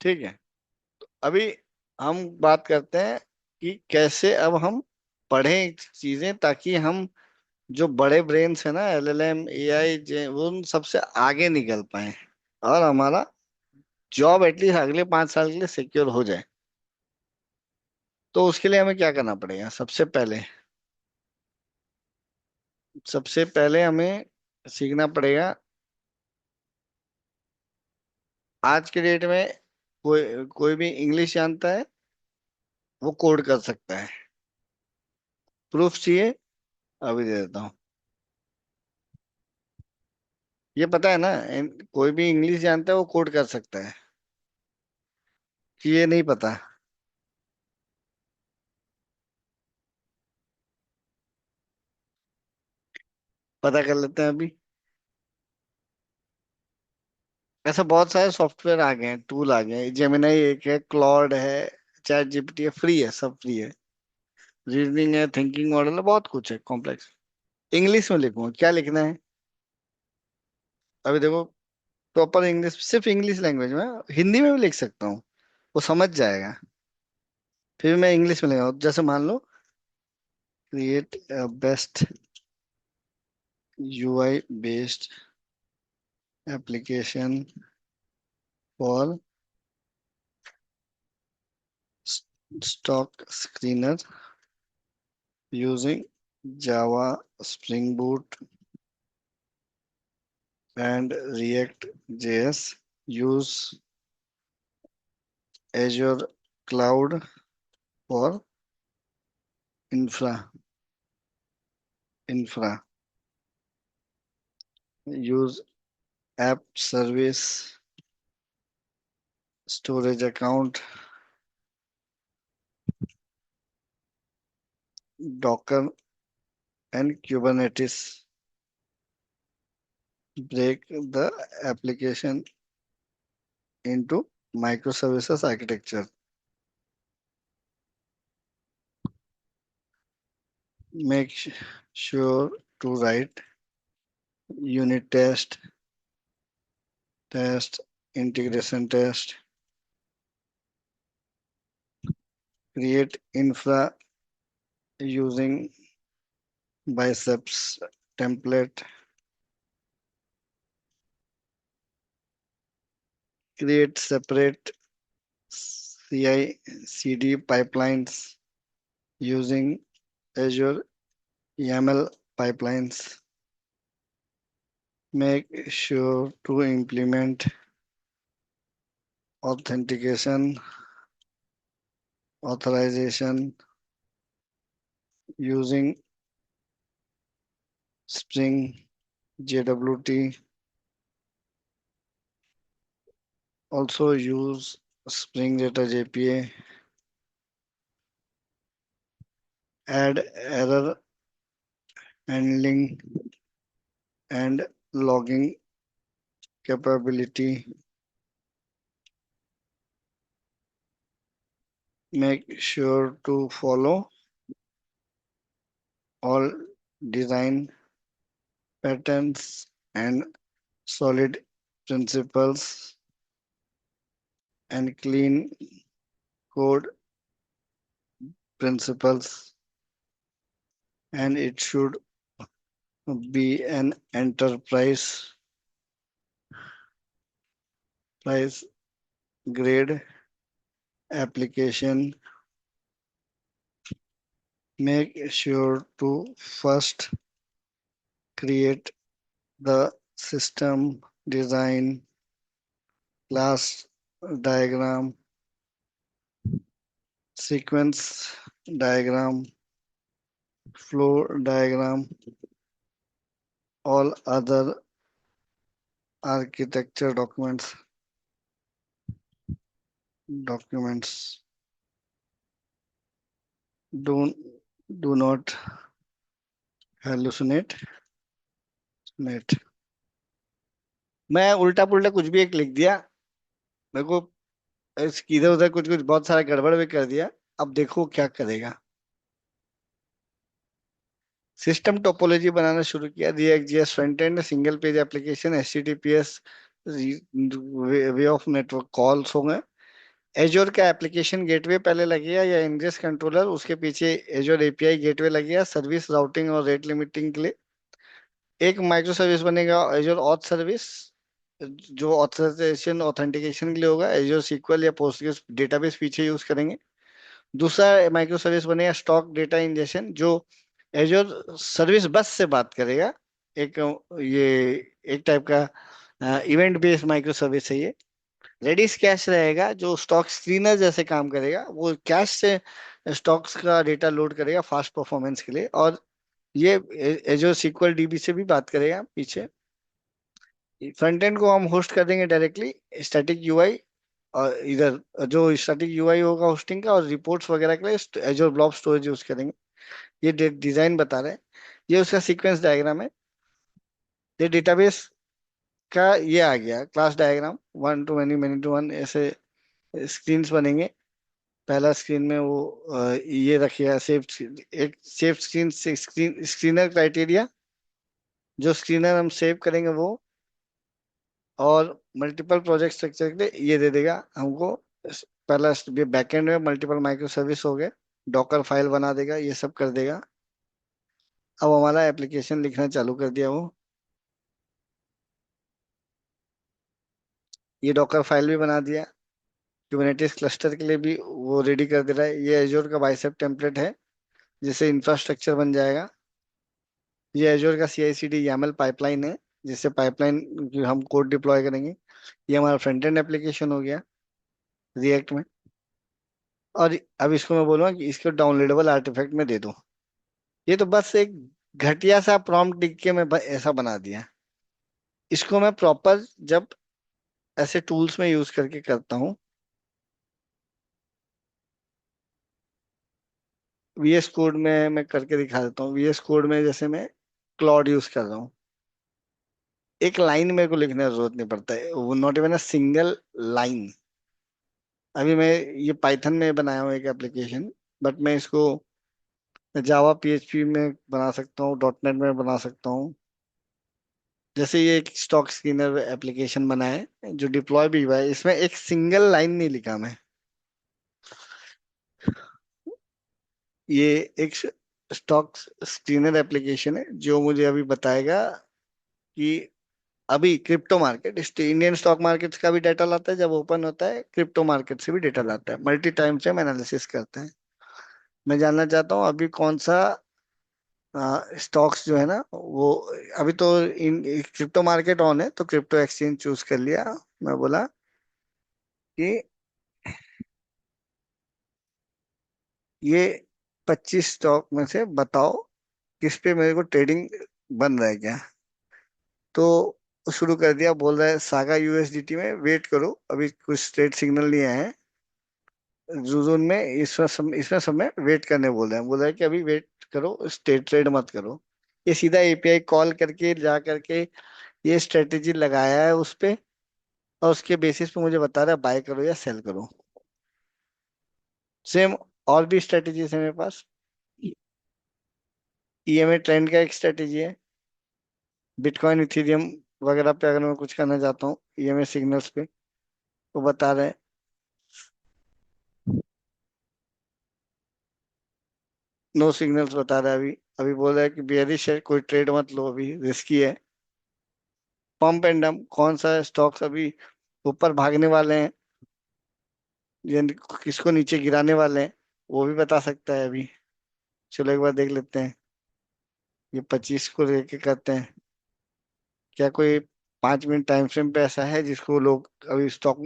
ठीक है। अभी हम बात करते हैं कि कैसे अब हम पढ़ें चीजें, ताकि हम जो बड़े ब्रेन्स है ना, एलएलएम, एआई, वो उन सबसे आगे निकल पाए और हमारा जॉब एटलीस्ट अगले 5 साल के लिए सिक्योर हो जाए। तो उसके लिए हमें क्या करना पड़ेगा? सबसे पहले हमें सीखना पड़ेगा। आज के डेट में कोई कोई भी इंग्लिश जानता है, वो कोड कर सकता है। प्रूफ चाहिए? अभी दे देता हूँ। ये पता है ना, कोई भी इंग्लिश जानता है वो कोड कर सकता है। कि ये नहीं पता? पता कर लेते हैं अभी। ऐसा बहुत सारे सॉफ्टवेयर आ गए हैं, टूल आ गए हैं। जेमिनाई एक है, क्लॉड है, चैट जीपीटी है, फ्री है, सब फ्री है। रीजनिंग है, थिंकिंग मॉडल है, बहुत कुछ है कॉम्प्लेक्स। इंग्लिश में लिखूंगा, क्या लिखना है? अभी देखो, प्रॉपर इंग्लिश, सिर्फ इंग्लिश लैंग्वेज में। हिंदी में भी लिख सकता हूँ, वो समझ जाएगा। फिर मैं इंग्लिश में लिखा, जैसे मान लो, create best UI based application for stock screener using Java, Spring Boot, and React JS. Use Azure Cloud for infra. Use app service storage account, Docker and Kubernetes. Break the application into microservices architecture. Make sure to write unit test, integration test, create infra using biceps template, create separate CI CD pipelines using Azure YAML pipelines. Make sure to implement authentication authorization using Spring JWT. Also use Spring Data JPA. Add error handling and logging capability. Make sure to follow all design patterns and solid principles and clean code principles, and it should be an enterprise price grade application. Make sure to first create the system design, class diagram, sequence diagram, flow diagram, all other architecture documents. Do do not hallucinate. Net. मैं उल्टा पुल्टा कुछ भी एक लिख दिया, मेरे को इधर उधर कुछ कुछ बहुत सारा गड़बड़ भी कर दिया। अब देखो क्या करेगा। सिस्टम टोपोलॉजी बनाना शुरू किया, react JS front end, single page application, HTTPS, way of network calls हो गए, एजोर का एप्लीकेशन गेटवे पहले लगेगा या इंग्रेस कंट्रोलर, उसके पीछे एजोर एपीआई गेटवे लगेगा सर्विस राउटिंग और रेट लिमिटिंग के लिए। एक माइक्रो सर्विस बनेगा एजोर ऑथ सर्विस, जो ऑथराइजेशन ऑथेंटिकेशन के लिए होगा, एजोर सीक्वल या पोस्टग्रेस डेटाबेस पीछे यूज करेंगे। दूसरा माइक्रो सर्विस बनेगा स्टॉक डेटा इंजेक्शन, जो एजोर सर्विस बस से बात करेगा। एक ये एक टाइप का इवेंट बेस्ड माइक्रो सर्विस है ये। रेडिस कैश रहेगा जो स्टॉक स्क्रीनर जैसे काम करेगा, वो कैश से स्टॉक्स का डेटा लोड करेगा फास्ट परफॉर्मेंस के लिए। और ये एजोर सीक्वल डीबी से भी बात करेगा पीछे। फ्रंट एंड को हम होस्ट कर देंगे डायरेक्टली स्टैटिक यूआई, और इधर जो स्टैटिक यूआई होगा होस्टिंग का और रिपोर्ट्स वगैरह के लिए एजोर ब्लॉब स्टोरेज यूज करेंगे। ये डिजाइन बता रहे हैं, ये उसका सीक्वेंस डायग्राम है। ये डेटाबेस का ये आ गया class diagram, one to many, many to one, ऐसे स्क्रीन्स बनेंगे। पहला स्क्रीन में वो ये रखिएगा सेफ, एक सेफ स्क्रीन से स्क्रीनर क्राइटेरिया, जो स्क्रीनर हम सेव करेंगे वो। और मल्टीपल प्रोजेक्ट स्ट्रक्चर के लिए ये दे देगा हमको। पहला बैकएंड में मल्टीपल माइक्रो सर्विस हो गए, डॉकर फाइल बना देगा, ये सब कर देगा। अब हमारा एप्लीकेशन लिखना चालू कर दिया वो। ये डॉकर फाइल भी बना दिया, कुबरनेटिस क्लस्टर के लिए भी वो रेडी कर दे रहा है। ये एजोर का बाइसेप टेम्पलेट है, जिससे इंफ्रास्ट्रक्चर बन जाएगा। ये एजोर का सी आई सी डी YAML पाइपलाइन है, जिससे पाइपलाइन हम कोड डिप्लॉय करेंगे। ये हमारा फ्रंट एंड एप्लीकेशन हो गया रिएक्ट में। और अब इसको मैं बोलूँगा कि इसको डाउनलोडेबल आर्टिफैक्ट में दे दो। ये तो बस एक घटिया सा प्रॉम्प्ट लिख के मैं ऐसा बना दिया। इसको मैं प्रॉपर जब ऐसे टूल्स में यूज करके करता हूँ, VS कोड में मैं करके दिखा देता हूँ। VS कोड में जैसे मैं क्लॉड यूज कर रहा हूँ, एक लाइन मेरे को लिखने की जरूरत नहीं पड़ता है, वो not even a single line. अभी मैं ये पाइथन में बनाया हूँ एक एप्लीकेशन, बट मैं इसको जावा PHP में बना सकता हूँ, डॉट नेट में बना सकता हूँ। जैसे ये एक स्टॉक स्क्रीनर एप्लीकेशन बना है जो डिप्लॉय भी हुआ है, इसमें एक सिंगल लाइन नहीं लिखा मैं। ये एक स्टॉक स्क्रीनर एप्लीकेशन है जो मुझे अभी बताएगा कि अभी crypto market, Indian stock market का भी डाटा लाता है, जब ओपन होता है क्रिप्टो मार्केट से भी डाटा लाता है, मल्टी टाइम से हम एनालिसिस करते हैं। मैं जानना चाहता हूँ अभी कौन सा स्टॉक्स जो है ना वो, अभी तो इन क्रिप्टो मार्केट ऑन है तो क्रिप्टो एक्सचेंज चूज कर लिया। मैं बोला कि ये 25 स्टॉक में से बताओ किस पे मेरे को ट्रेडिंग बन रहा है क्या। तो शुरू कर दिया, बोल रहा है सागा USDT में वेट करो, अभी कुछ ट्रेड सिग्नल नहीं आए हैं जून में, इसमें सब में वेट करने बोल रहे हैं। बोल रहा है कि अभी वेट करो, स्टेट ट्रेड मत करो। ये सीधा API कॉल करके जा करके ये स्ट्रेटेजी लगाया है उस पे, और उसके बेसिस पे मुझे बता रहा है बाय करो या सेल करो। सेम और भी स्ट्रेटेजीज है मेरे पास। EMA ट्रेंड का एक स्ट्रेटेजी है, बिटकॉइन इथेरियम वगैरह पे अगर मैं कुछ करना चाहता हूँ EMA सिग्नल्स पे, वो बता रहे हैं। नो सिग्नल्स बता रहा है अभी। अभी बोल रहा है कि बेयरिश है, कोई ट्रेड मत लो, अभी रिस्की है। पंप एंड डंप, कौन सा स्टॉक्स अभी ऊपर भागने वाले हैं या किसको नीचे गिराने वाले हैं, वो भी बता सकता है अभी। चलो एक बार देख लेते हैं, ये 25 को लेके करते हैं। क्या कोई 5 मिनट टाइम फ्रेम पे ऐसा है जिसको लोग अभी स्टॉक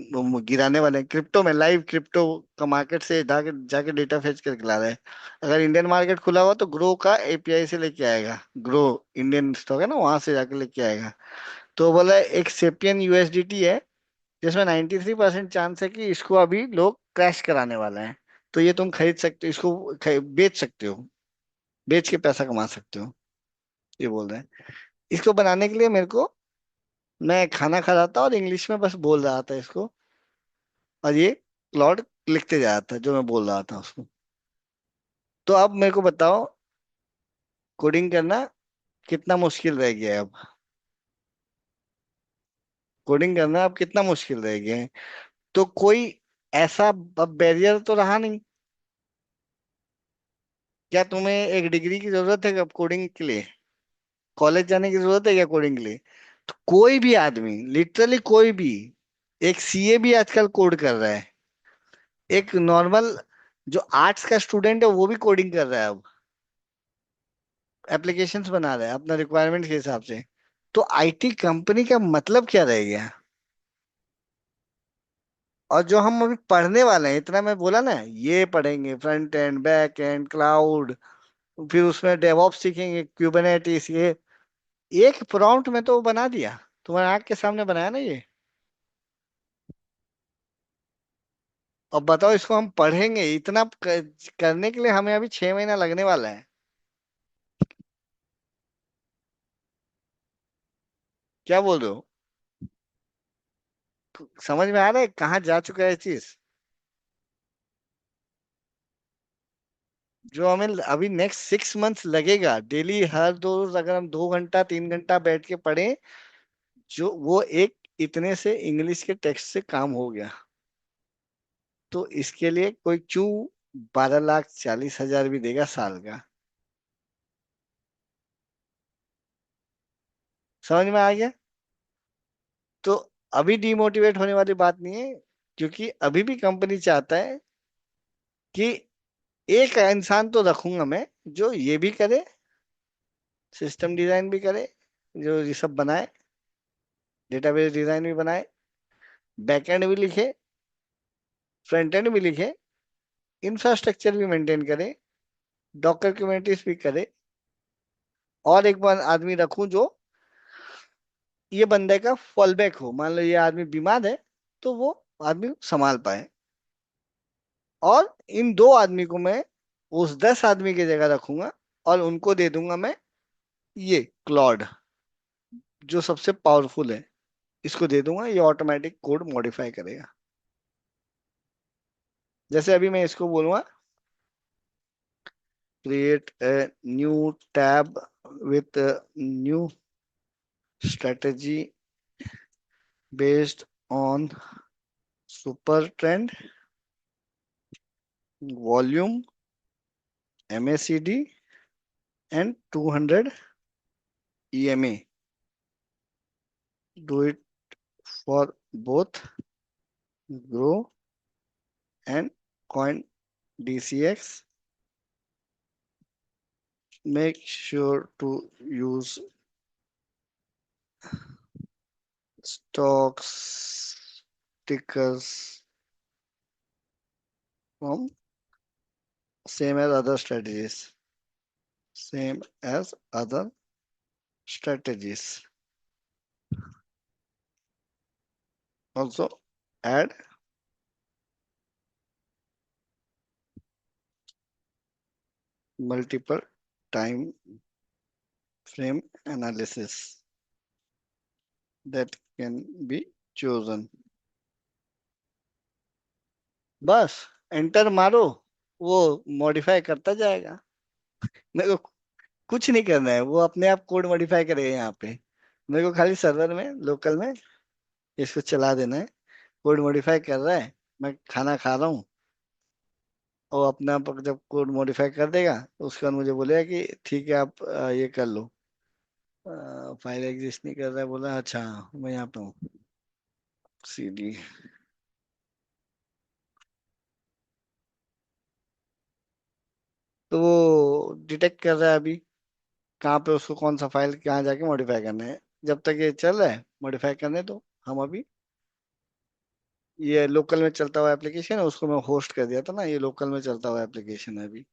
गिराने वाले हैं? क्रिप्टो में, लाइव क्रिप्टो का मार्केट से जाके जाके डेटा फेच करके ला रहे हैं। अगर इंडियन मार्केट खुला हुआ तो ग्रो का API से लेके आएगा, ग्रो इंडियन स्टॉक है ना, वहां से जाके लेके आएगा। तो बोला एक सेपियन USDT है जिसमें 93% चांस है कि इसको अभी लोग क्रैश कराने वाले हैं। तो ये तुम खरीद सकते हो, इसको बेच सकते हो, बेच के पैसा कमा सकते हो, ये बोल रहे हैं। इसको बनाने के लिए मेरे को, मैं खाना खा रहा था और इंग्लिश में बस बोल रहा था इसको, और ये क्लॉड लिखते जा रहा था जो मैं बोल रहा था उसको। तो अब मेरे को बताओ कोडिंग करना कितना मुश्किल रह गया है अब। कोडिंग करना अब कितना मुश्किल रह गया है। तो कोई ऐसा अब बैरियर तो रहा नहीं। क्या तुम्हें एक डिग्री की जरूरत है अब कोडिंग के लिए? कॉलेज जाने की जरूरत है क्या कोडिंग के लिए? तो कोई भी आदमी, लिटरली कोई भी, एक सीए भी आजकल कोड कर रहा है। एक नॉर्मल जो आर्ट्स का स्टूडेंट है वो भी कोडिंग कर रहा है अब। एप्लीकेशंस बना रहा है अपना रिक्वायरमेंट के हिसाब से। तो आईटी कंपनी का मतलब क्या रह गया? और जो हम अभी पढ़ने वाले हैं, इतना मैं बोला ना, ये पढ़ेंगे front end back and cloud, फिर उसमें डेवऑप्स सीखेंगे, क्यूबरनेटिस, ये एक प्रॉम्प्ट में तो बना दिया। तुम्हारे आंख के सामने बनाया ना ये। अब बताओ, इसको हम पढ़ेंगे इतना करने के लिए हमें अभी 6 महीना लगने वाला है। क्या बोल रहे हो? समझ में आ रहा है कहाँ जा चुका है चीज? जो हमें अभी नेक्स्ट 6 मंथ्स लगेगा, डेली हर दो रोज अगर हम 2 घंटा 3 घंटा बैठ के पढ़ें, जो वो एक इतने से इंग्लिश के टेक्स्ट से काम हो गया। तो इसके लिए कोई क्यों 12,40,000 भी देगा साल का? समझ में आ गया? तो अभी डिमोटिवेट होने वाली बात नहीं है, क्योंकि अभी भी कंपनी चाहता है कि एक इंसान तो रखूंगा मैं जो ये भी करे, सिस्टम डिजाइन भी करे, जो ये सब बनाए, डेटाबेस डिजाइन भी बनाए, बैकएंड भी लिखे, फ्रंट एंड भी लिखे, इंफ्रास्ट्रक्चर भी मेंटेन करे, डॉकर कुबरनेटिस भी करे। और एक बार आदमी रखूं जो ये बंदे का फॉल बैक हो, मान लो ये आदमी बीमार है तो वो आदमी संभाल पाए। और इन दो आदमी को मैं उस 10 आदमी की जगह रखूंगा, और उनको दे दूंगा मैं ये क्लॉड, जो सबसे पावरफुल है। इसको दे दूंगा, ये ऑटोमेटिक कोड मॉडिफाई करेगा। जैसे अभी मैं इसको बोलूंगा, create a new tab with new strategy based on super trend volume MACD and 200 EMA, do it for both grow and coin DCX, make sure to use stocks tickers from same as other strategies, same as other strategies. Also add multiple time frame analysis that can be chosen. बस enter मारो, वो modify करता जाएगा। मेरे को कुछ नहीं करना है, वो अपने आप कोड मॉडिफाई करेगा यहाँ पे। मेरे को खाली सर्वर में लोकल में इसको चला देना है। कोड मॉडिफाई कर रहा है, मैं खाना खा रहा हूँ, और अपना जब कोड मॉडिफाई कर देगा तो उसके बाद मुझे बोलेगा कि ठीक है आप ये कर लो। फाइल एग्जिस्ट नहीं कर रहा है, बोला अच्छा मैं यहाँ पे हूँ, CD। तो वो डिटेक्ट कर रहा है अभी कहाँ पे उसको कौन सा फाइल कहाँ जाके मॉडिफाई करना है। जब तक ये चल रहा है मॉडिफाई करने तो हम अभी, ये लोकल में चलता हुआ एप्लीकेशन है, उसको मैं होस्ट कर दिया था ना, ये लोकल में चलता हुआ एप्लीकेशन है अभी।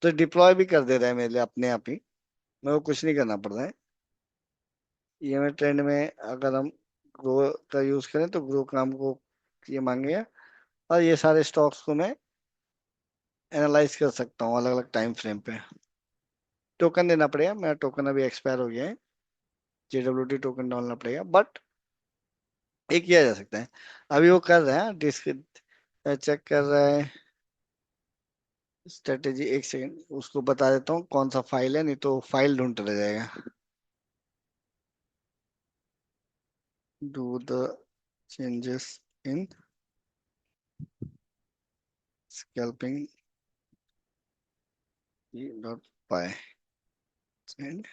तो डिप्लॉय भी कर दे रहा है मेरे लिए अपने आप ही, मेरे को कुछ नहीं करना पड़ रहा है। ईएमआई ट्रेंड में अगर हम ग्रो का यूज करें तो ग्रो का हमको ये मांगेगा, और ये सारे स्टॉक्स को मैं एनालाइज कर सकता हूँ अलग अलग टाइम फ्रेम पे। टोकन देना पड़ेगा, मेरा टोकन अभी एक्सपायर हो गया है, JWT टोकन डालना पड़ेगा, बट ये किया जा सकता है। अभी वो कर रहा है डिस्क, चेक कर रहा है स्ट्रेटेजी। एक सेकंड उसको बता देता हूँ कौन सा फाइल है, नहीं तो फाइल ढूंढते रह जाएगा। do the changes in scalping dot py and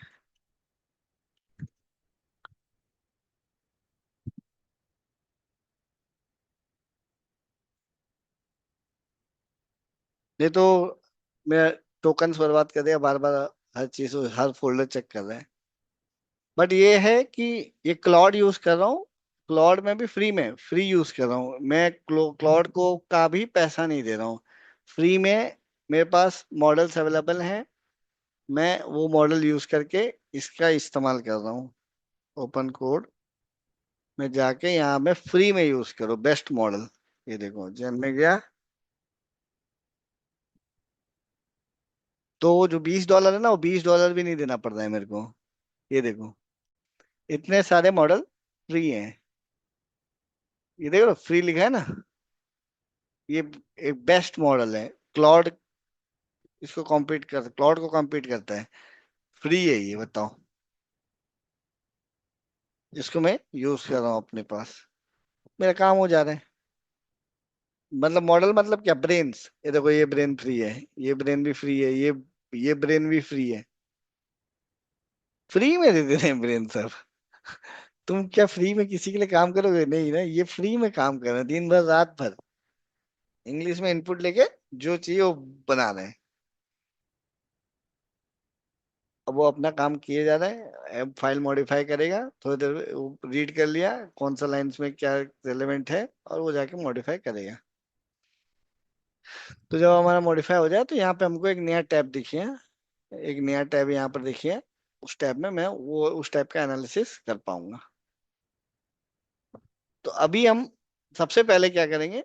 ये तो मेरा टोकन्स बर्बाद कर दिया बार बार। हर चीज हर फोल्डर चेक कर रहा है। बट ये है कि ये क्लॉड यूज कर रहा हूँ। क्लॉड में भी फ्री यूज कर रहा हूँ मैं। क्लॉड को का भी पैसा नहीं दे रहा हूँ। फ्री में मेरे पास मॉडल्स अवेलेबल हैं। मैं वो मॉडल यूज करके इसका इस्तेमाल कर रहा हूँ। ओपन कोड में जाके यहाँ में फ्री में यूज करो बेस्ट मॉडल। ये देखो जन में गया। तो वो जो $20 है ना, वो $20 भी नहीं देना पड़ रहा है मेरे को। ये देखो इतने सारे मॉडल फ्री हैं। ये देखो फ्री लिखा है ना। ये एक बेस्ट मॉडल है। क्लॉड इसको कॉम्पीट कर क्लॉड को कॉम्पीट करता है। फ्री है ये, बताओ। इसको मैं यूज कर रहा हूँ अपने पास। मेरा काम हो जा रहा है। मतलब मॉडल मतलब क्या, ब्रेन्स। ये देखो ये ब्रेन फ्री है। ये ब्रेन भी फ्री है। ये ब्रेन भी फ्री है। फ्री में दे दे रहे हैं ब्रेन सब। तुम क्या फ्री में किसी के लिए काम करोगे? नहीं ना, ये फ्री में काम कर रहे हैं दिन भर रात भर। इंग्लिश में इनपुट लेके जो चाहिए वो बना रहे हैं। अब वो अपना काम किए जा रहा है। अब फाइल मॉडिफाई करेगा थोड़ी देर, रीड कर लिया कौन सा लाइंस में क्या रेलेवेंट है, और वो जाके मॉडिफाई करेगा। तो जब हमारा मॉडिफाई हो जाए तो यहाँ पे हमको एक नया टैब दिखिए। एक नया टैब यहाँ पर देखिए। उस टैब में मैं वो उस टैब का एनालिसिस कर पाऊंगा। तो अभी हम सबसे पहले क्या करेंगे,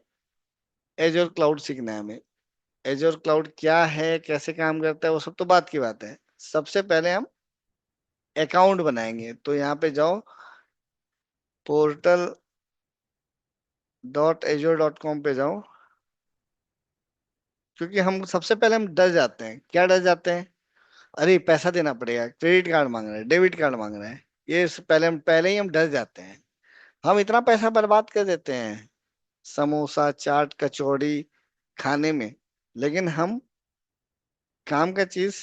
एजोर क्लाउड सीखना है हमें। एजोर क्लाउड क्या है, कैसे काम करता है, वो सब तो बात की बात है। सबसे पहले हम अकाउंट बनाएंगे। तो यहाँ पे जाओ, portal.azure.com पे जाओ। क्योंकि हम सबसे पहले हम डर जाते हैं। क्या डर जाते हैं? अरे पैसा देना पड़ेगा, क्रेडिट कार्ड मांग रहा है, डेबिट कार्ड मांग रहा है। पहले ही हम डर जाते हैं। हम इतना पैसा बर्बाद कर देते हैं समोसा चाट कचौड़ी खाने में। लेकिन हम काम का चीज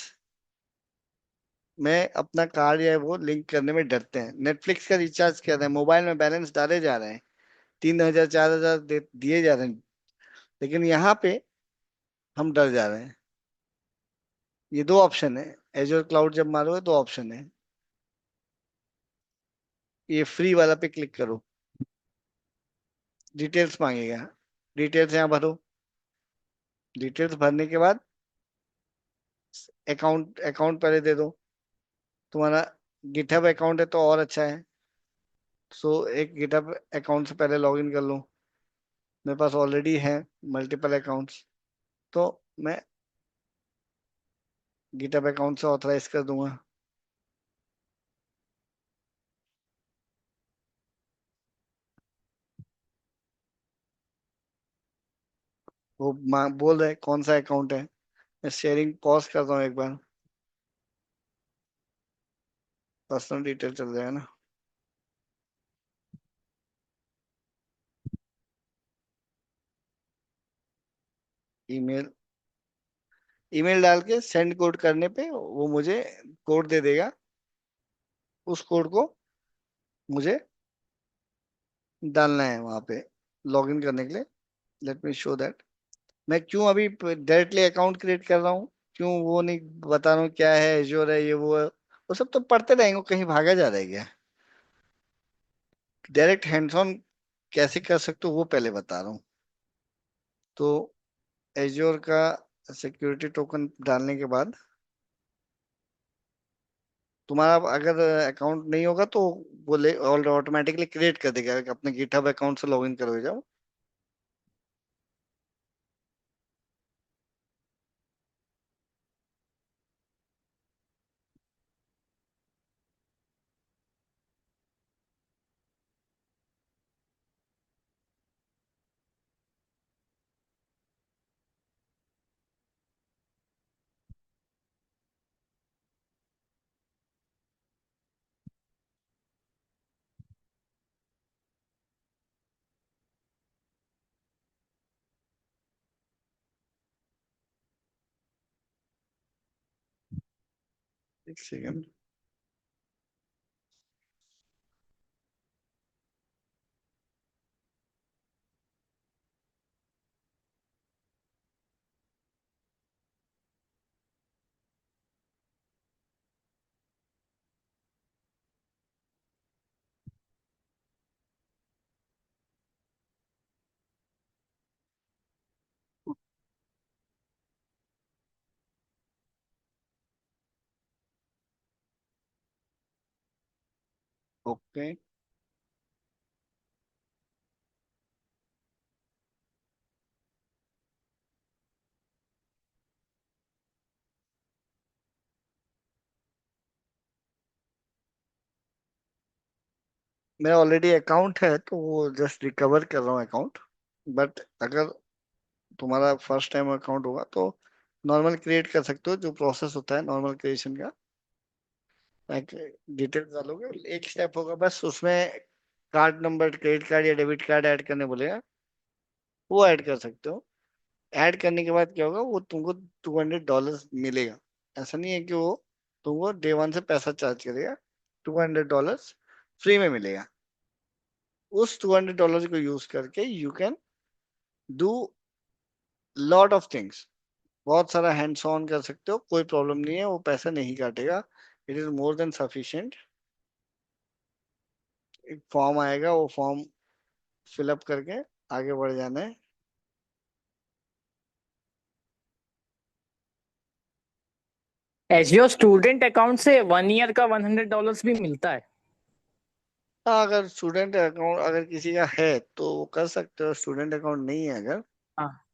में अपना कार्ड या वो लिंक करने में डरते हैं। नेटफ्लिक्स का रिचार्ज कर रहे हैं, मोबाइल में बैलेंस डाले जा रहे हैं, 3,000 4,000 दिए जा रहे हैं। लेकिन यहाँ पे हम डर जा रहे हैं। ये दो ऑप्शन है। एजोर क्लाउड जब मारोगे दो ऑप्शन है। ये फ्री वाला पे क्लिक करो। डिटेल्स मांगेगा। डिटेल्स यहाँ भरो। डिटेल्स भरने के बाद अकाउंट अकाउंट पहले दे दो। तुम्हारा गिटहब अकाउंट है तो और अच्छा है। सो एक गिटहब अकाउंट से पहले लॉग इन कर लो। मेरे पास ऑलरेडी है मल्टीपल अकाउंट्स। तो मैं गिटहब अकाउंट से ऑथराइज कर दूंगा। वो बोल रहे कौन सा अकाउंट है। मैं शेयरिंग पॉज कर रहा हूँ एक बार। पर्सनल डिटेल चल जाएगा ना। ईमेल ईमेल डाल के सेंड कोड करने पे वो मुझे कोड दे देगा। उस कोड को मुझे डालना है वहां पे लॉगिन करने के लिए। Let me show that. मैं क्यों अभी डायरेक्टली अकाउंट क्रिएट कर रहा हूँ, क्यों वो नहीं बता रहा हूँ क्या है एज्योर है ये वो है। वो सब तो पढ़ते रहेंगे, कहीं भागा जा रहा है क्या? डायरेक्ट हैंड्स ऑन कैसे कर सकते हो वो पहले बता रहा हूँ। तो एज्योर का सिक्योरिटी टोकन डालने के बाद तुम्हारा अगर अकाउंट नहीं होगा तो वो ऑटोमेटिकली क्रिएट कर देगा। अपने गिटहब अकाउंट से लॉगिन करोगे जाओ। एक सेकंड। ओके। मेरा ऑलरेडी अकाउंट है तो वो जस्ट रिकवर कर रहा हूँ अकाउंट। बट अगर तुम्हारा फर्स्ट टाइम अकाउंट होगा तो नॉर्मल क्रिएट कर सकते हो, जो प्रोसेस होता है नॉर्मल क्रिएशन का। एक डिटेल डालोगे, एक स्टेप होगा बस उसमें, कार्ड नंबर, क्रेडिट कार्ड या डेबिट कार्ड ऐड करने बोलेगा, वो ऐड कर सकते हो। ऐड करने के बाद क्या होगा, वो तुमको $200 मिलेगा। ऐसा नहीं है कि वो तुमको डे वन से पैसा चार्ज करेगा। $200 फ्री में मिलेगा। उस $200 को यूज करके you can do lot of things. बहुत सारा हैंड्स ऑन कर सकते हो, कोई प्रॉब्लम नहीं है, वो पैसा नहीं काटेगा। It is more than sufficient. एक फॉर्म आएगा, वो फॉर्म फिलअप करके आगे बढ़ जाना है। एजियो स्टूडेंट अकाउंट से 1 ईयर का $100 भी मिलता है। हाँ, अगर स्टूडेंट अकाउंट अगर किसी का है तो वो कर सकते हो। स्टूडेंट अकाउंट नहीं है अगर, हाँ,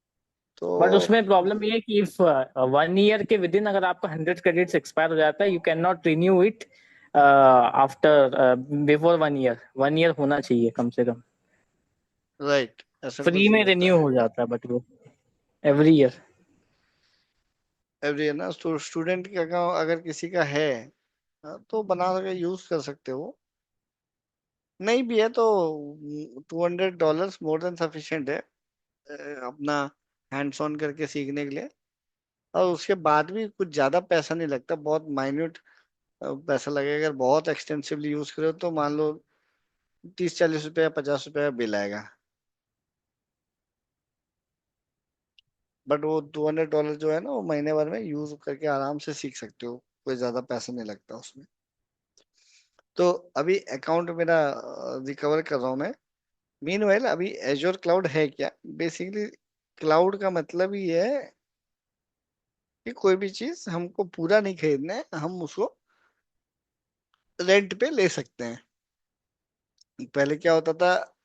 तो बट उसमें प्रॉब्लम ये है कि इफ 1 ईयर के विद इन अगर आपका 100 क्रेडिट्स एक्सपायर हो जाता है, you can not renew it after before 1 year. 1 year होना चाहिए कम से कम। राइट, ऐसा फ्री कुछ में रहता रिन्यू है। हो जाता है बट वो एवरी ईयर। एवरी है ना, तो स्टूडेंट का अकाउंट अगर किसी का है, हाँ, तो बना के यूज कर सकते हो। नहीं भी है तो $200 मोर देन सफिशिएंट है अपना हैंड्स ऑन करके सीखने के लिए। और उसके बाद भी कुछ ज्यादा पैसा नहीं लगता, बहुत माइन्यूट पैसा लगेगा। अगर बहुत एक्सटेंसिवली यूज करो तो मान लो 30-40 रुपया, $50 बिल आएगा। बट वो $200 जो है ना, वो महीने भर में यूज करके आराम से सीख सकते हो, कोई ज्यादा पैसा नहीं लगता उसमें। तो अभी अकाउंट मेरा रिकवर कर रहा हूँ मैं। मीनवाइल अभी एजोर क्लाउड है क्या? बेसिकली क्लाउड का मतलब ही है कि कोई भी चीज हमको पूरा नहीं खरीदना है, हम उसको रेंट पे ले सकते हैं। पहले क्या होता था,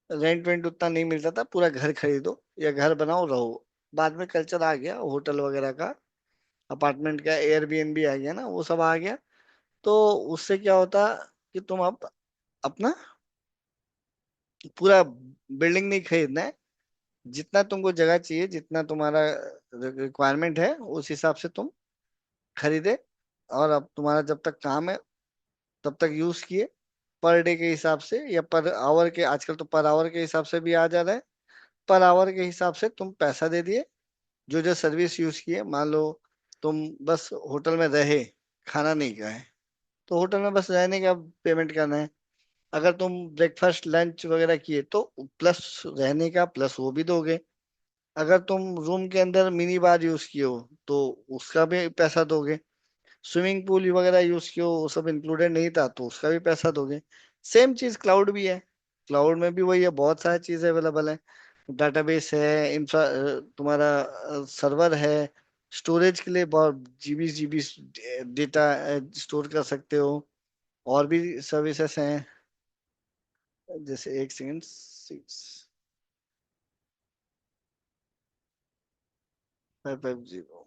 रेंट वेंट उतना नहीं मिलता था, पूरा घर खरीदो या घर बनाओ रहो। बाद में कल्चर आ गया होटल वगैरह का, अपार्टमेंट का, एयरबीएनबी आ गया ना, वो सब आ गया। तो उससे क्या होता कि तुम अब अपना पूरा बिल्डिंग नहीं खरीदना है। जितना तुमको जगह चाहिए, जितना तुम्हारा रिक्वायरमेंट है, उस हिसाब से तुम खरीदे। और अब तुम्हारा जब तक काम है तब तक यूज किए। पर डे के हिसाब से या पर आवर के, आजकल तो पर आवर के हिसाब से भी आ जा रहा है। पर आवर के हिसाब से तुम पैसा दे दिए, जो जो सर्विस यूज किए। मान लो तुम बस होटल में रहे, खाना नहीं खाए, तो होटल में बस रहने का पेमेंट करना है। अगर तुम ब्रेकफास्ट लंच वगैरह किए तो प्लस रहने का प्लस वो भी दोगे। अगर तुम रूम के अंदर मिनी बार यूज किए हो तो उसका भी पैसा दोगे। स्विमिंग पूल वगैरह यूज किए हो, वो सब इंक्लूडेड नहीं था तो उसका भी पैसा दोगे। सेम चीज क्लाउड भी है। क्लाउड में भी वही है, बहुत सारी चीजें अवेलेबल है। डाटाबेस है, इंफ्रा, तुम्हारा सर्वर है, स्टोरेज के लिए बहुत जीबी जीबी डेटा स्टोर कर सकते हो। और भी सर्विसेज हैं, जैसे एक सेकंड, 6550।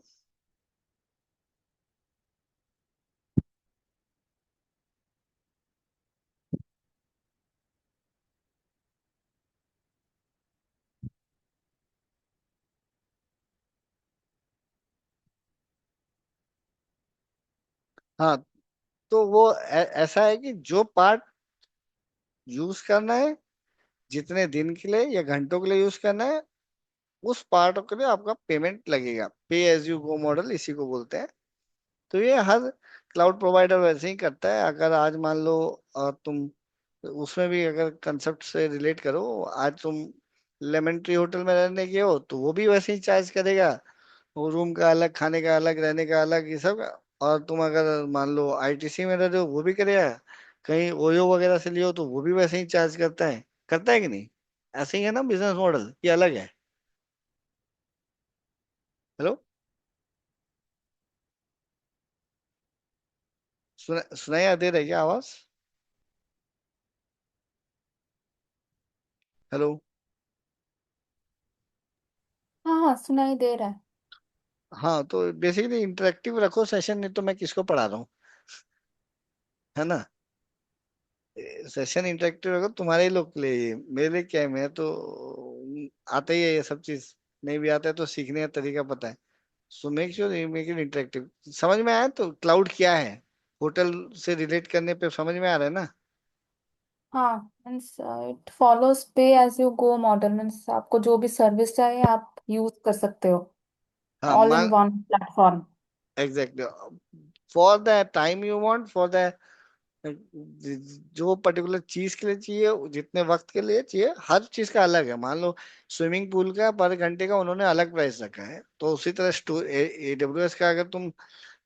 हाँ, तो वो ऐसा है कि जो पार्ट यूज करना है, जितने दिन के लिए या घंटों के लिए यूज करना है, उस पार्ट के लिए आपका पेमेंट लगेगा। पे एज यू गो मॉडल इसी को बोलते हैं। तो ये हर क्लाउड प्रोवाइडर वैसे ही करता है। अगर आज मान लो तुम उसमें भी अगर कंसेप्ट से रिलेट करो, आज तुम लेमन ट्री होटल में रहने के हो तो वो भी वैसे ही चार्ज करेगा। वो रूम का अलग, खाने का अलग, रहने का अलग, ये सब। और तुम अगर मान लो आईटीसी में रह रहे हो वो भी करेगा। कहीं ओयो वगैरह से लियो तो वो भी वैसे ही चार्ज करता है कि नहीं? ऐसे ही है ना बिजनेस मॉडल, ये अलग है? हेलो, सुनाई दे रही है क्या आवाज? हेलो। हाँ हाँ, सुनाई दे रहा है। हाँ, तो बेसिकली इंटरेक्टिव रखो सेशन, नहीं तो मैं किसको पढ़ा रहा हूँ, है ना? सेशन इंटरेक्टिव रखो, तुम्हारे ही लोग के लिए ये, मेरे लिए क्या है, मैं तो आता ही है ये सब चीज। नहीं भी आता है तो सीखने का तरीका पता है। So make sure you make it interactive. समझ में आया तो क्लाउड क्या है, होटल से रिलेट करने पे समझ में आ रहा है ना? हाँ, means it follows pay as you go model, means आपको जो भी सर्विस चाहिए आप यूज कर सकते हो, हाँ, all in one platform. Exactly. For the time you want, for the जो पर्टिकुलर चीज के लिए चाहिए, जितने वक्त के लिए चाहिए, हर चीज का अलग है। मान लो स्विमिंग पूल का पर घंटे का उन्होंने अलग प्राइस रखा है, तो उसी तरह एडब्ल्यूएस का अगर तुम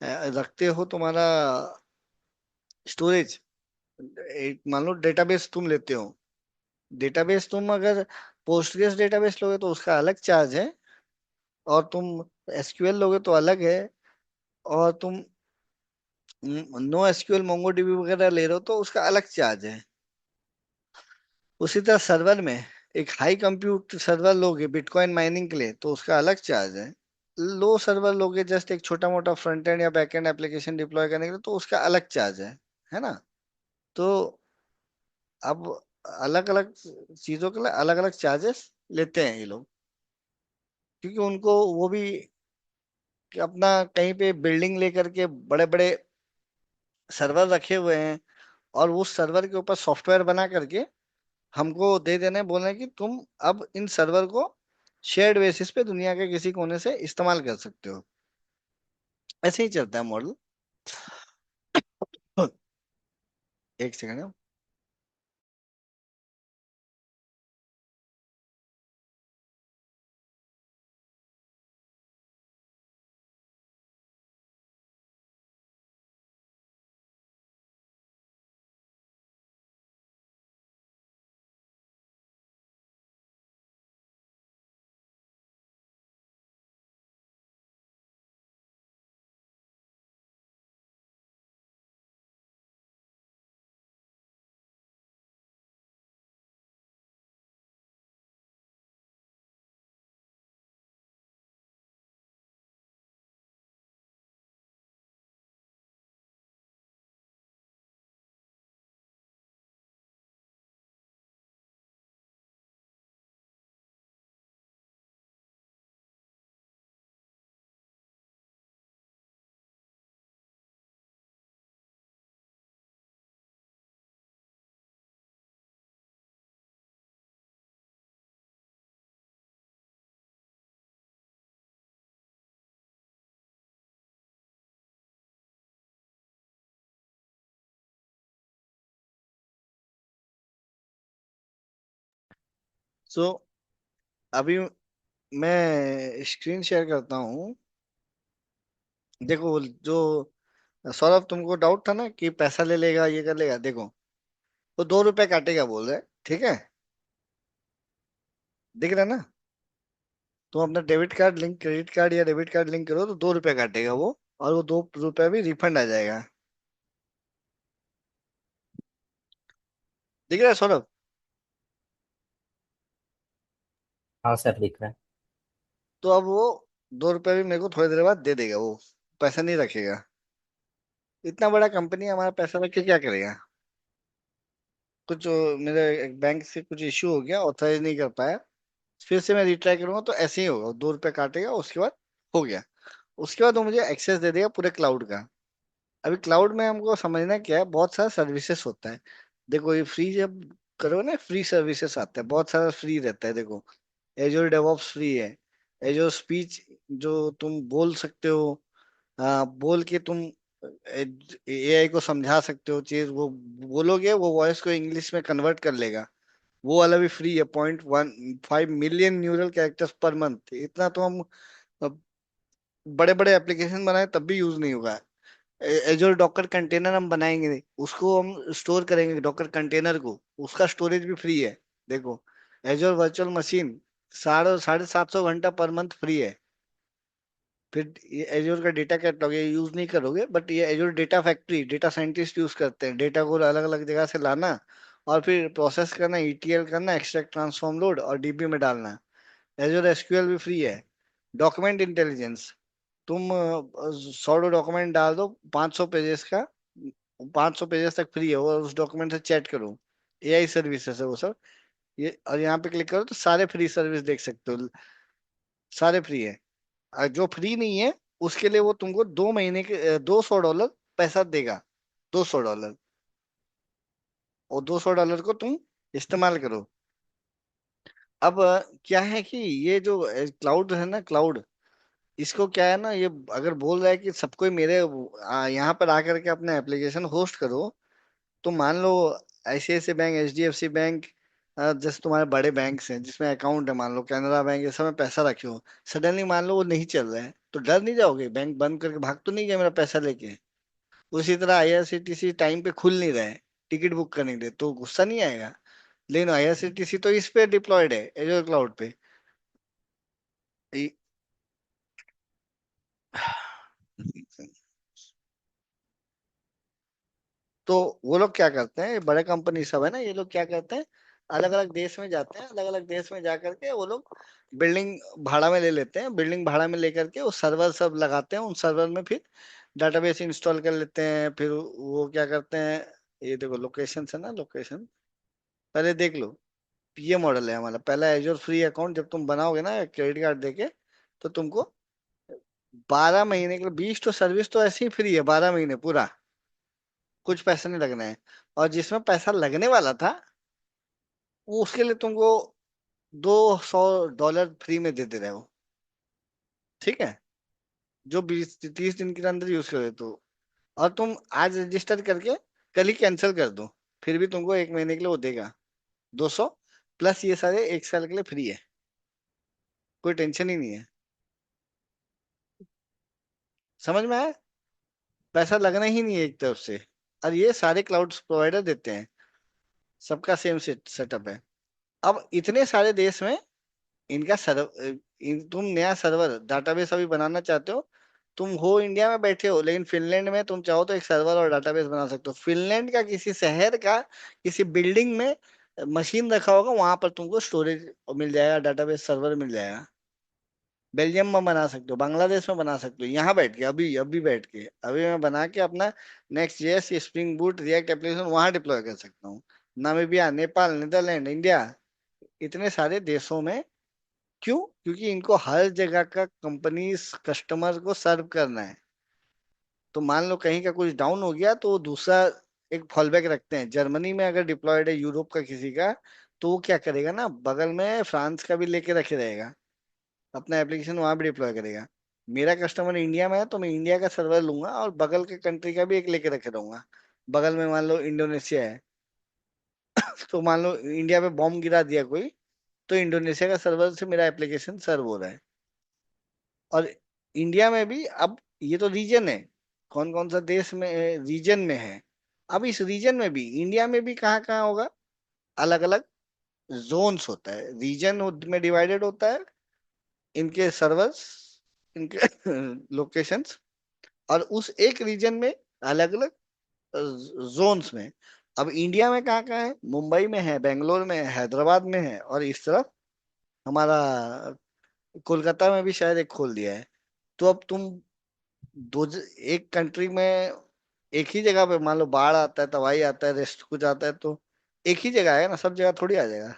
रखते हो तुम्हारा स्टोरेज, एक मान लो डेटाबेस तुम लेते हो, डेटाबेस तुम अगर पोस्टग्रेस डेटाबेस लोगे तो उसका अलग चार्ज है, और तुम एसक्यूएल लोगे तो अलग है, और तुम नो एसक्यूएल मोंगोडीबी वगैरह ले रहे हो तो उसका अलग चार्ज है। उसी तरह सर्वर में एक हाई कंप्यूट सर्वर लोगे बिटकॉइन माइनिंग के लिए तो उसका अलग चार्ज है। लो सर्वर लोगे जस्ट एक छोटा मोटा फ्रंट एंड या बैक एंड एप्लीकेशन डिप्लॉय करने के लिए तो उसका अलग चार्ज है ना? तो अब अलग अलग चीजों के लिए अलग अलग चार्जेस लेते हैं ये लोग, क्योंकि उनको वो भी कि अपना कहीं पे बिल्डिंग लेकर के बड़े बड़े सर्वर रखे हुए हैं, और उस सर्वर के ऊपर सॉफ्टवेयर बना करके हमको दे देने, बोले कि तुम अब इन सर्वर को शेयर्ड बेसिस पे दुनिया के किसी कोने से इस्तेमाल कर सकते हो। ऐसे ही चलता है मॉडल। एक सेकंड। सो अभी मैं स्क्रीन शेयर करता हूँ। देखो, जो सौरभ तुमको डाउट था ना कि पैसा ले लेगा ये कर लेगा, देखो वो 2 रुपए काटेगा बोल रहे, ठीक है? दिख रहा है ना? तुम अपना debit card link, credit card या डेबिट कार्ड लिंक करो तो 2 रुपए काटेगा वो, और वो 2 रुपए भी रिफंड आ जाएगा। दिख रहा है सौरभ? हाँ सर, लिख रहे हैं। तो अब वो 2 रुपए भी मेरे को थोड़ी देर बाद दे देगा वो, पैसा नहीं रखेगा। इतना बड़ा कंपनी हमारा पैसा रख के क्या करेगा? कुछ मेरे एक बैंक से कुछ इश्यू हो गया, ऑथराइज नहीं कर पाया, फिर से मैं रिट्राई करूंगा तो ऐसे ही होगा, 2 रुपए काटेगा, उसके बाद हो गया। उसके बाद वो मुझे एक्सेस दे देगा पूरे क्लाउड का। अभी क्लाउड में हमको समझना क्या है, बहुत सारा सर्विसेज होता है। देखो, ये फ्री जब करो ना, फ्री सर्विसेज आते हैं, बहुत सारा फ्री रहता है। देखो, एजोर डेवऑप्स फ्री है। एजोर स्पीच, जो तुम बोल सकते हो, बोल के तुम एआई को समझा सकते हो चीज, वो बोलोगे वो वॉइस को इंग्लिश में कन्वर्ट कर लेगा। वो वाला भी फ्री है, 0.15 million neural characters per month. इतना तो हम बड़े बड़े एप्लीकेशन बनाए तब भी यूज नहीं होगा। एजोर डॉकर कंटेनर हम बनाएंगे नहीं, उसको हम स्टोर करेंगे डॉकर कंटेनर को, उसका स्टोरेज भी फ्री है। देखो, एजोर वर्चुअल मशीन 750 घंटा पर मंथ फ्री है। फिर ये एजोर का डेटा कैटलॉग ये यूज नहीं करोगे, बट ये एजोर data factory, data scientist use करते हैं डेटा को अलग अलग जगह से लाना और फिर प्रोसेस करना, ईटीएल करना, एक्सट्रैक्ट ट्रांसफॉर्म लोड और डीबी में डालना। एजोर एसक्यूएल भी फ्री है। डॉक्यूमेंट इंटेलिजेंस, तुम 100 डॉक्यूमेंट डाल दो 500 पेजेस का, 500 पेजेस तक फ्री है, और उस डॉक्यूमेंट से चैट करो। एआई सर्विसेज है वो सब। ये और यहाँ पे क्लिक करो तो सारे फ्री सर्विस देख सकते हो, सारे फ्री है। और जो फ्री नहीं है उसके लिए वो तुमको 2 महीने के $200 पैसा देगा। $200, और $200 को तुम इस्तेमाल करो। अब क्या है कि ये जो क्लाउड है ना, क्लाउड, इसको क्या है ना, ये अगर बोल रहा है कि सबको मेरे यहाँ पर आकर के अपना एप्लीकेशन होस्ट करो, तो मान लो ICICI बैंक, HDFC बैंक, जैसे तुम्हारे बड़े बैंक हैं जिसमें अकाउंट है, मान लो कैनरा बैंक, ये सब में पैसा रखे हो, सडनली मान लो वो नहीं चल रहा है, तो डर नहीं जाओगे? बैंक बंद करके भाग तो नहीं गया मेरा पैसा लेके? उसी तरह IRCTC टाइम पे खुल नहीं रहा है, टिकट बुक करने के लिए, तो गुस्सा नहीं आएगा? लेकिन IRCTC तो इस पे डिप्लॉयड है, एजोर क्लाउड पे। तो वो लोग क्या करते हैं, ये बड़े कंपनी सब है ना, ये लोग क्या करते हैं, अलग अलग देश में जाते हैं, अलग अलग देश में जा करके वो लोग बिल्डिंग भाड़ा में ले लेते हैं, बिल्डिंग भाड़ा में लेकर के वो सर्वर सब लगाते हैं, उन सर्वर में फिर डाटाबेस इंस्टॉल कर लेते हैं। फिर वो क्या करते हैं, ये देखो लोकेशन है ना, लोकेशन पहले देख लो। ये मॉडल है हमारा। पहला एजोर फ्री अकाउंट जब तुम बनाओगे ना क्रेडिट कार्ड देके, तो तुमको 12 महीने के लिए 20 तो सर्विस तो ऐसे ही फ्री है, 12 महीने पूरा, कुछ पैसा नहीं लगना है। और जिसमें पैसा लगने वाला था वो उसके लिए तुमको $200 फ्री में दे दे रहे हो। ठीक है, जो 20-30 दिन के अंदर यूज करे तो। और तुम आज रजिस्टर करके कल ही कैंसिल कर दो, फिर भी तुमको 1 महीने के लिए वो देगा 200, प्लस ये सारे 1 साल के लिए फ्री है, कोई टेंशन ही नहीं है। समझ में आया? पैसा लगना ही नहीं है एक तरफ से। और ये सारे क्लाउड प्रोवाइडर देते हैं, सबका सेम सेटअप है। अब इतने सारे देश में इनका तुम नया सर्वर डाटाबेस अभी बनाना चाहते हो, तुम हो इंडिया में बैठे हो, लेकिन फिनलैंड में तुम चाहो तो एक सर्वर और डाटाबेस बना सकते हो। फिनलैंड का किसी शहर का किसी बिल्डिंग में मशीन रखा होगा, वहां पर तुमको स्टोरेज मिल जाएगा, डाटाबेस सर्वर मिल जाएगा। बेल्जियम में बना सकते हो, बांग्लादेश में बना सकते हो, यहाँ बैठ के, अभी अभी बैठ के, अभी मैं बना के अपना next JS, spring boot, react application वहां डिप्लॉय कर सकता हूँ। नामीबिया, नेपाल, नीदरलैंड, इंडिया, इतने सारे देशों में। क्यों? क्योंकि इनको हर जगह का कंपनीज कस्टमर को सर्व करना है। तो मान लो कहीं का कुछ डाउन हो गया तो वो दूसरा एक फॉलबैक रखते हैं। जर्मनी में अगर डिप्लॉयड है यूरोप का किसी का, तो वो क्या करेगा ना, बगल में फ्रांस का भी लेके रखे रहेगा, अपना एप्लीकेशन वहां भी डिप्लॉय करेगा। मेरा कस्टमर इंडिया में है तो मैं इंडिया का सर्वर लूंगा और बगल के कंट्री का भी एक लेके रखे रहूंगा। बगल में मान लो इंडोनेशिया है, तो मान लो इंडिया पे बॉम्ब गिरा दिया कोई, तो इंडोनेशिया का सर्वर से मेरा एप्लीकेशन सर्व हो रहा है। और इंडिया में भी अब ये तो रीजन है, कौन कौन सा देश में रीजन में है। अब इस रीजन में भी, इंडिया में भी कहाँ कहाँ होगा, अलग अलग जोन्स होता है, रीजन में डिवाइडेड होता है इनके सर्वर्स, इनके लोकेशंस। और उस एक रीजन में अलग अलग जोन्स में। अब इंडिया में कहाँ कहाँ है, मुंबई में है, बेंगलोर में है, हैदराबाद में है, और इस तरफ हमारा कोलकाता में भी शायद एक खोल दिया है। तो अब तुम एक कंट्री में एक ही जगह पे मान लो बाढ़ आता है, तबाही आता है, रेस्ट कुछ आता है, तो एक ही जगह है ना, सब जगह थोड़ी आ जाएगा।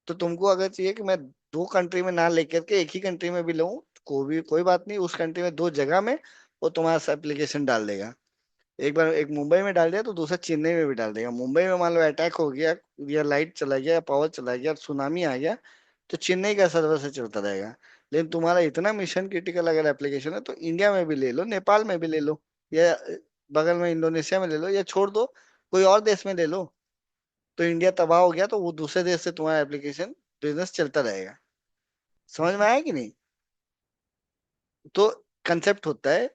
तो तुमको अगर चाहिए कि मैं 2 कंट्री में ना लेकर के एक ही कंट्री में भी लूँ, कोई बात नहीं, उस कंट्री में 2 जगह में वो तुम्हारा एप्लीकेशन डाल देगा। एक बार एक मुंबई में डाल दिया तो दूसरा चेन्नई में भी डाल देगा। मुंबई में मान लो अटैक हो गया, या लाइट चला गया, पावर चला गया, सुनामी आ गया, तो चेन्नई का सर्वर से चलता रहेगा। लेकिन तुम्हारा इतना मिशन क्रिटिकल अगर एप्लीकेशन है तो इंडिया में भी ले लो, नेपाल में भी ले लो। या बगल में इंडोनेशिया में ले लो, या छोड़ दो कोई और देश में ले लो, तो इंडिया तबाह हो गया तो वो दूसरे देश से तुम्हारा एप्लीकेशन बिजनेस चलता रहेगा। समझ में आया कि नहीं? तो कंसेप्ट होता है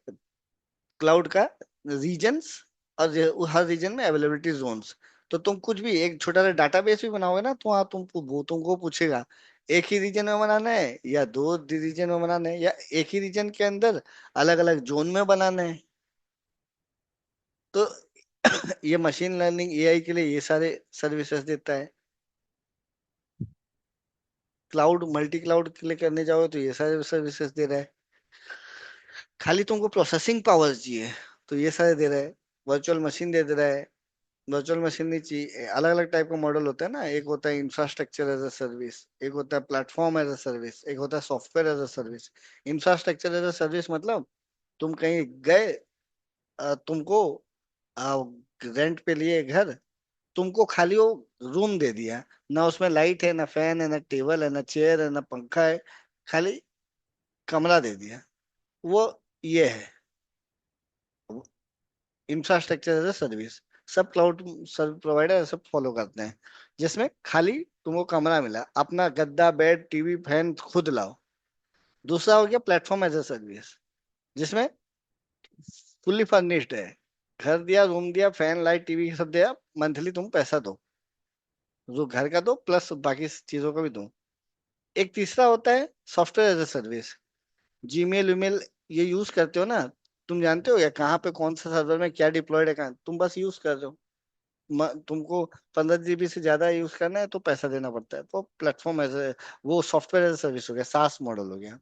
क्लाउड का, रीजन्स, और हर रीजन में अवेलेबिलिटी जोन्स। तो तुम कुछ भी एक छोटा सा डाटाबेस भी बनाओगे ना, तो वहाँ वो तुमको पूछेगा एक ही रीजन में बनाना है या दो रीजन में बनाना है, या एक ही रीजन के अंदर अलग अलग जोन में बनाना है। तो ये मशीन लर्निंग एआई के लिए ये सारे सर्विसेज देता है। क्लाउड मल्टी क्लाउड के लिए करने जाओ तो ये सारे सर्विसेज दे रहा है। खाली तुमको प्रोसेसिंग पावर चाहिए तो ये सारे दे रहा है। वर्चुअल मशीन दे रहा है। वर्चुअल मशीन नहीं चाहिए, अलग अलग टाइप का मॉडल होता है ना, एक होता है इंफ्रास्ट्रक्चर एज अ सर्विस, एक होता है प्लेटफॉर्म एज अ सर्विस, एक होता है software as a service. Infrastructure as a service मतलब तुम कहीं गए, तुमको रेंट पे लिए घर, तुमको खाली वो रूम दे दिया, ना उसमें लाइट है, ना फैन है, ना टेबल है, ना चेयर है, ना पंखा है, खाली कमरा दे दिया। वो ये है इंफ्रास्ट्रक्चर एज ए सर्विस। सब क्लाउड सर्विस प्रोवाइडर सब फॉलो करते हैं, जिसमें खाली तुमको कमरा मिला, अपना गद्दा बेड टीवी फैन खुद लाओ। दूसरा हो गया प्लेटफॉर्म एज ए सर्विस, जिसमें फुल्ली फर्निश्ड है, घर दिया, रूम दिया, फैन लाइट टीवी सब दिया, मंथली तुम पैसा दो, जो घर का दो प्लस बाकी चीजों का भी दो। एक तीसरा होता है software as a service. Gmail वीमेल ये यूज करते हो ना, तुम जानते हो या कहाँ पे कौन सा सर्वर में क्या डिप्लॉयड है, कहाँ तुम बस यूज कर रहे हो। तुमको 15 GB से ज्यादा यूज करना है तो पैसा देना पड़ता है, तो प्लेटफॉर्म एज ए, वो सॉफ्टवेयर एज ए सर्विस हो गया, सास मॉडल हो गया।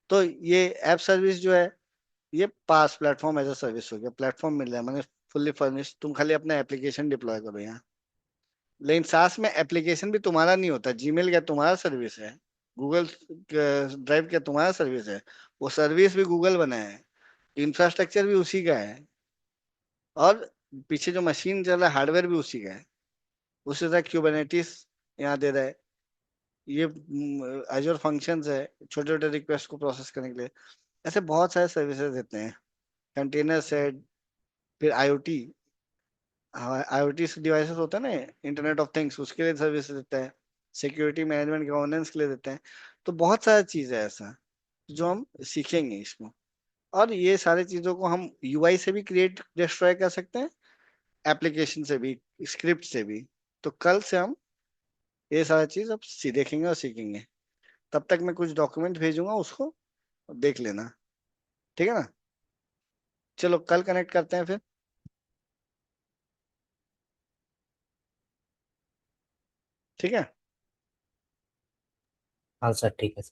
तो ये ऐप सर्विस जो है, ये पास प्लेटफॉर्म एज ए सर्विस हो गया। प्लेटफॉर्म मिल रहा है मैंने फुल्ली फर्निश्ड, तुम खाली अपना एप्लीकेशन डिप्लॉय करो यहाँ। लेकिन सास में एप्लीकेशन भी तुम्हारा नहीं होता, जीमेल क्या तुम्हारा सर्विस है, गूगल ड्राइव क्या तुम्हारा सर्विस है, वो सर्विस भी गूगल बनाया है, इंफ्रास्ट्रक्चर भी उसी का है, और पीछे जो मशीन चल रहा है हार्डवेयर भी उसी का है। उसी तरह क्यूबरनेटिस यहाँ दे रहा है, ये एजूर फंक्शंस है छोटे छोटे रिक्वेस्ट को प्रोसेस करने के लिए। ऐसे बहुत सारे सर्विसेज देते हैं। कंटेनर्स है, फिर आईओटी, आईओटी डिवाइसेस होता है ना, इंटरनेट ऑफ थिंग्स, उसके लिए सर्विस देता है। सिक्योरिटी मैनेजमेंट गवर्नेंस के लिए देते हैं। तो बहुत सारी चीज है ऐसा जो हम सीखेंगे इसमें। और ये सारी चीजों को हम यूआई से भी क्रिएट डिस्ट्रॉय कर सकते हैं, एप्लीकेशन से भी, स्क्रिप्ट से भी। तो कल से हम ये सारी चीज अब देखेंगे और सीखेंगे। तब तक मैं कुछ डॉक्यूमेंट भेजूंगा, उसको देख लेना। ठीक है ना? चलो कल कनेक्ट करते हैं फिर। ठीक है। हाँ सर ठीक है।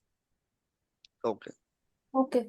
ओके। ओके।